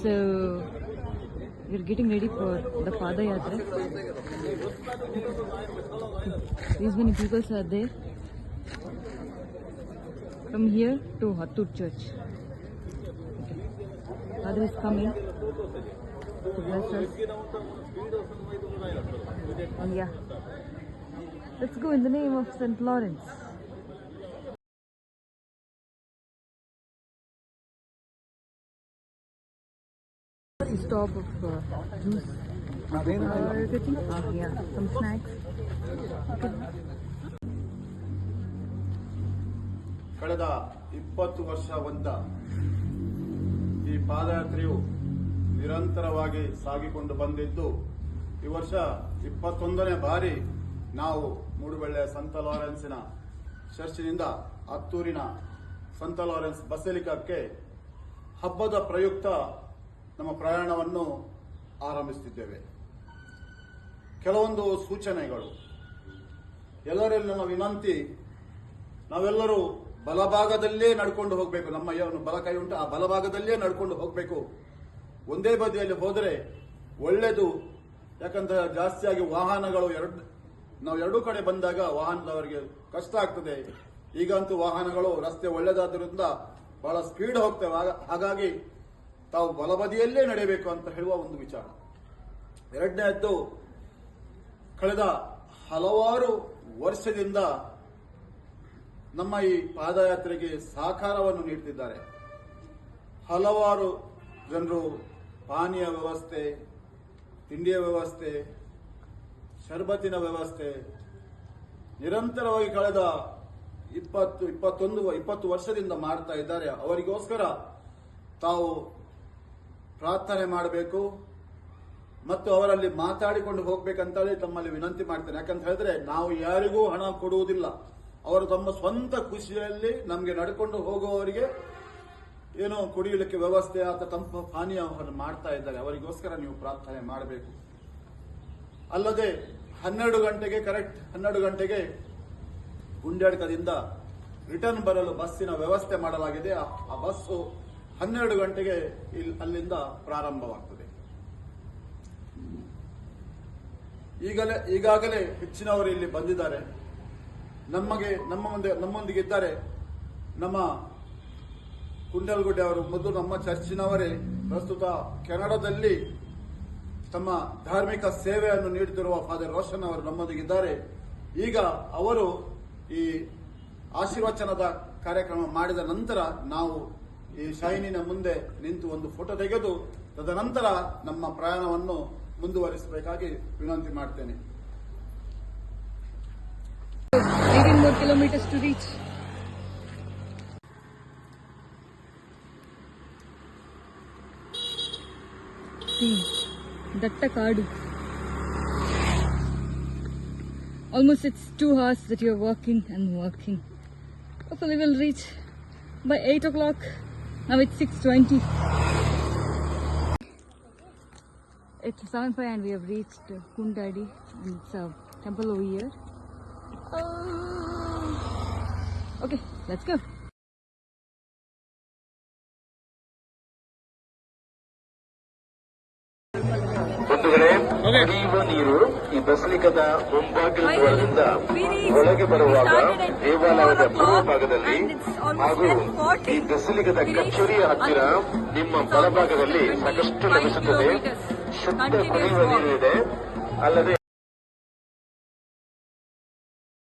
So we're getting ready for the Padayatra. These many people are there from here to Hattur Church. Father is coming to bless us. And yeah, let's go in the name of St. Lawrence. Stop of juice. Yeah, some snacks. Okay. ಕಳೆದ 20 ವರ್ಷದಿಂದ ಈ ಪಾದಯಾತ್ರೆಯು ನಿರಂತರವಾಗಿ ಸಾಗಿಕೊಂಡು ಬಂದಿದ್ದು ಈ ವರ್ಷ 21ನೇ ಬಾರಿ ನಾವು ಮೂಡುಬೆಳ್ಳೆಯ ಸಂತ ಲಾರೆನ್ಸಿನ ಚರ್ಚಿನಿಂದ ಹತ್ತೂರಿನ ಸಂತ ಲಾರೆನ್ಸ್ ಬಸಲಿಕಕ್ಕೆ ಹಬ್ಬದ ಪ್ರಯುಕ್ತ ನಮ್ಮ ಪ್ರಯಾಣವನ್ನು ಆರಂಭಿಸುತ್ತಿದ್ದೇವೆ. ಕೆಲವೊಂದು ಸೂಚನೆಗಳು, ಎಲ್ಲರಲ್ಲಿ ನಮ್ಮ ವಿನಂತಿ, ನಾವೆಲ್ಲರೂ ಬಲಭಾಗದಲ್ಲೇ ನಡ್ಕೊಂಡು ಹೋಗಬೇಕು. ನಮ್ಮ ಬಲ ಕೈ ಉಂಟು, ಆ ಬಲಭಾಗದಲ್ಲೇ ನಡ್ಕೊಂಡು ಹೋಗಬೇಕು. ಒಂದೇ ಬದಿಯಲ್ಲಿ ಹೋದರೆ ಒಳ್ಳೆಯದು. ಯಾಕಂದ್ರೆ ಜಾಸ್ತಿಯಾಗಿ ವಾಹನಗಳು ನಾವು ಎರಡೂ ಕಡೆ ಬಂದಾಗ ವಾಹನದವರಿಗೆ ಕಷ್ಟ ಆಗ್ತದೆ. ಈಗಂತೂ ವಾಹನಗಳು ರಸ್ತೆ ಒಳ್ಳೆದಾದ್ರಿಂದ ಬಹಳ ಸ್ಪೀಡ್ ಹೋಗ್ತೇವೆ. ಹಾಗಾಗಿ ತಾವು ಬಲಬದಿಯಲ್ಲೇ ನಡೆಯಬೇಕು ಅಂತ ಹೇಳುವ ಒಂದು ವಿಚಾರ. ಎರಡನೇದ್ದು, ಕಳೆದ ಹಲವಾರು ವರ್ಷದಿಂದ ನಮ್ಮ ಈ ಪಾದಯಾತ್ರೆಗೆ ಸಹಕಾರವನ್ನು ನೀಡುತ್ತಿದ್ದಾರೆ. ಹಲವಾರು ಜನರು ಪಾನೀಯ ವ್ಯವಸ್ಥೆ, ತಿಂಡಿಯ ವ್ಯವಸ್ಥೆ, ಶರ್ಬತ್ತಿನ ವ್ಯವಸ್ಥೆ ನಿರಂತರವಾಗಿ ಕಳೆದ 20 ವರ್ಷದಿಂದ ಮಾಡ್ತಾ ಇದ್ದಾರೆ. ಅವರಿಗೋಸ್ಕರ ತಾವು ಪ್ರಾರ್ಥನೆ ಮಾಡಬೇಕು ಮತ್ತು ಅವರಲ್ಲಿ ಮಾತಾಡಿಕೊಂಡು ಹೋಗ್ಬೇಕಂತೇಳಿ ತಮ್ಮಲ್ಲಿ ವಿನಂತಿ ಮಾಡ್ತೇನೆ. ಯಾಕಂತ ಹೇಳಿದ್ರೆ ನಾವು ಯಾರಿಗೂ ಹಣ ಕೊಡುವುದಿಲ್ಲ. ಅವರು ತಮ್ಮ ಸ್ವಂತ ಖುಷಿಯಲ್ಲಿ ನಮಗೆ ನಡ್ಕೊಂಡು ಹೋಗುವವರಿಗೆ ಏನೋ ಕುಡಿಯಲಿಕ್ಕೆ ವ್ಯವಸ್ಥೆ ಅಥವಾ ತಂಪು ಪಾನೀಯವನ್ನು ಮಾಡ್ತಾ ಇದ್ದಾರೆ. ಅವರಿಗೋಸ್ಕರ ನೀವು ಪ್ರಾರ್ಥನೆ ಮಾಡಬೇಕು. ಅಲ್ಲದೆ 12 ಗಂಟೆಗೆ ಕರೆಕ್ಟ್ 12 ಗಂಟೆಗೆ ಗುಂಡ್ಯಾಡ್ಕದಿಂದ ರಿಟರ್ನ್ ಬರಲು ಬಸ್ಸಿನ ವ್ಯವಸ್ಥೆ ಮಾಡಲಾಗಿದೆ. ಆ ಬಸ್ಸು 12 ಗಂಟೆಗೆ ಅಲ್ಲಿಂದ ಪ್ರಾರಂಭವಾಗ್ತದೆ. ಈಗಾಗಲೇ ಹೆಚ್ಚಿನವರು ಇಲ್ಲಿ ಬಂದಿದ್ದಾರೆ. ನಮ್ಮೊಂದಿಗೆ ಇದ್ದಾರೆ. ನಮ್ಮ ಕುಂಡಲ್ಗುಡ್ಡೆ ಅವರು ಮೊದಲು ನಮ್ಮ ಚರ್ಚಿನವರೇ, ಪ್ರಸ್ತುತ ಕೆನಡಾದಲ್ಲಿ ತಮ್ಮ ಧಾರ್ಮಿಕ ಸೇವೆಯನ್ನು ನೀಡುತ್ತಿರುವ ಫಾದರ್ ರೋಷನ್ ಅವರು ನಮ್ಮೊಂದಿಗಿದ್ದಾರೆ. ಈಗ ಅವರು ಈ ಆಶೀರ್ವಚನದ ಕಾರ್ಯಕ್ರಮ ಮಾಡಿದ ನಂತರ ನಾವು ಈ ಶೈನಿನ ಮುಂದೆ ನಿಂತು ಒಂದು ಫೋಟೋ ತೆಗೆದು ತದನಂತರ ನಮ್ಮ ಪ್ರಯಾಣವನ್ನು ಮುಂದುವರಿಸಬೇಕಾಗಿ ವಿನಂತಿ ಮಾಡ್ತೇನೆ. 18 more kilometers to reach. See, Datta Kadu. Almost it's 2 hours that you're walking and walking. Hopefully we'll reach by 8 o'clock. Now it's 6:20. It's 7:05 and we have reached Kundadi, and it's a temple over here. Okay, let's go. ಬಂಧುಗಳೇ, ಕುಡಿಯುವ ನೀರು ಈ ಬಸಲಿಕದ ಮುಂಬಾಗಿಲು ದ್ವಾರದಿಂದ ಒಳಗೆ ಬರುವಾಗ ದೇವಾಲಯದ ಪೂರ್ವ ಭಾಗದಲ್ಲಿ ಹಾಗೂ ಈ ಬಸಲಿಕದ ಕಚೇರಿಯ ಹತ್ತಿರ ನಿಮ್ಮ ಬಲಭಾಗದಲ್ಲಿ ಸಾಕಷ್ಟು ಲಭಿಸುತ್ತದೆ. ಶುದ್ಧ ಕುಡಿಯುವ ನೀರು ಇದೆ. ಅಲ್ಲದೆ